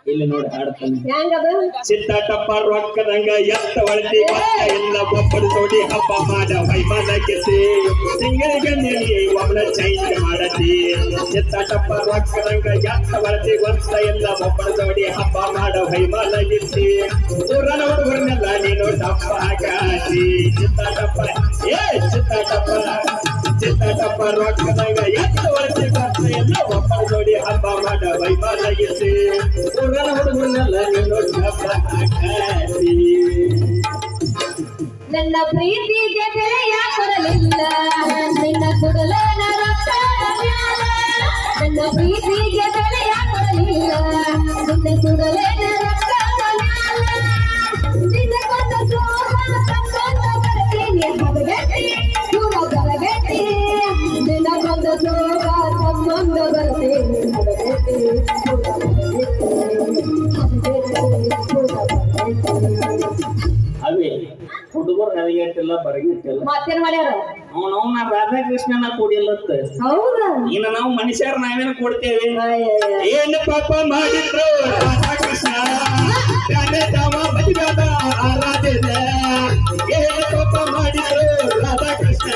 ಇಲ್ಲಿ ನೋಡಿ ಹಾಡ್ತಾನೆ ಸಿದ್ದಾಟಪ್ಪ ರೊಕ್ಕದಂಗ ಎತ್ತ ಒಳತಿ ಎಲ್ಲ ಒಬ್ಬರು ತೋಡಿ ಹಬ್ಬ ಮಾಡ ವೈಮಾನಕ್ಕೆ ಸಿಂಗರಿಗೆ ನೀಡಿ ಒಬ್ಬನ ಚೈನ್ ಮಾಡತಿ ಸಿದ್ದಾಟಪ್ಪ ರೊಕ್ಕದಂಗ ಎತ್ತ ಒಳತಿ ಒಂದ ಎಲ್ಲ ಒಬ್ಬರು ತೋಡಿ ಹಬ್ಬ ಮಾಡ ವೈಮಾನಗಿತ್ತಿ ಊರನ ಹುಡುಗರನ್ನೆಲ್ಲ ನೀನು ಡಪ್ಪ ಹಾಕಾತಿ ಸಿದ್ದಾಟಪ್ಪ ಸಿದ್ದಾಟಪ್ಪ ರೊಕ್ಕದಂಗ ಎತ್ತ ಒಳತಿ ಒಂದ ಎಲ್ಲ ಒಬ್ಬರು ತೋಡಿ ಹಬ್ಬ ಮಾಡ ವೈಮಾನಗಿತ್ತಿ ಊರನ ಹುಡುಗರನ್ನೆಲ್ಲ ನೀನು ಡಪ್ಪ ಹಾಕಾತಿ ನನ್ನ ಪ್ರೀತಿಗೆ ಬೆಲೆಯ ಕೊಡಲಿಲ್ಲ ನಿನ್ನ ಕೊಡಲನ ನನ್ನ ಪ್ರೀತಿಗೆ ಬೆಲೆಯ ಕೊಡಲಿಲ್ಲ ನಿನ್ನ ಕೊಡಲನ ನಿನ್ನ ಕೊಂದ ಸಂಬಂಧ ಬರ್ತೀನಿ ಹದಗೆಟ್ಟಿ ದೂರ ಬರಗೆಟ್ಟಿ ನಿನ್ನ ಕೊಂದ ಸಂಬಂಧ ಬರ್ತೀನಿ ಹದಗೆಟ್ಟಿ ಅವೇ ಹುಡುಗರು ನದಿಗೆಟ್ಟಿಲ್ಲ ಬರಗಿಟ್ಟಿಲ್ಲ ಮತ್ತೇನ್ ಮಾಡ್ಯಾರ ನಾ ರಾಧಾಕೃಷ್ಣನ ಕೂಡಿಲ್ಲತ್ತ ಹೌದಾ ಇನ್ನು ನಾವು ಮನುಷ್ಯರು ನಾವೇನು ಕೊಡ್ತೇವೆ ಏನು ಪಾಪ ಮಾಡಿದ್ರು ರಾಧಾಕೃಷ್ಣ ಮದುವೆದ ಆರಾಧನೆ ಏನು ಪಾಪ ಮಾಡಿದ್ರು ರಾಧಾಕೃಷ್ಣ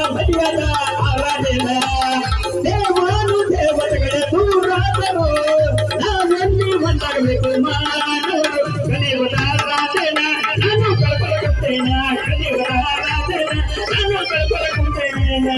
ಮದುವೆದ ಆರಾಧನೆ ದೇವಾನು ದೇವತೆಗಳೇ ದೂರಾದರು ನಾವೆಲ್ಲಿ ಒಂದಾಗಬೇಕು ಮಾಡು ಕಲಿಯುವುದ ರಾಧನ ನಾನು ಕಳ್ಕೊಳ್ತೇನೆ ಕಲಿಯುವುದ ರಾಧನ ನಾನು ಕಳ್ಕೊಳ್ತೇನೆ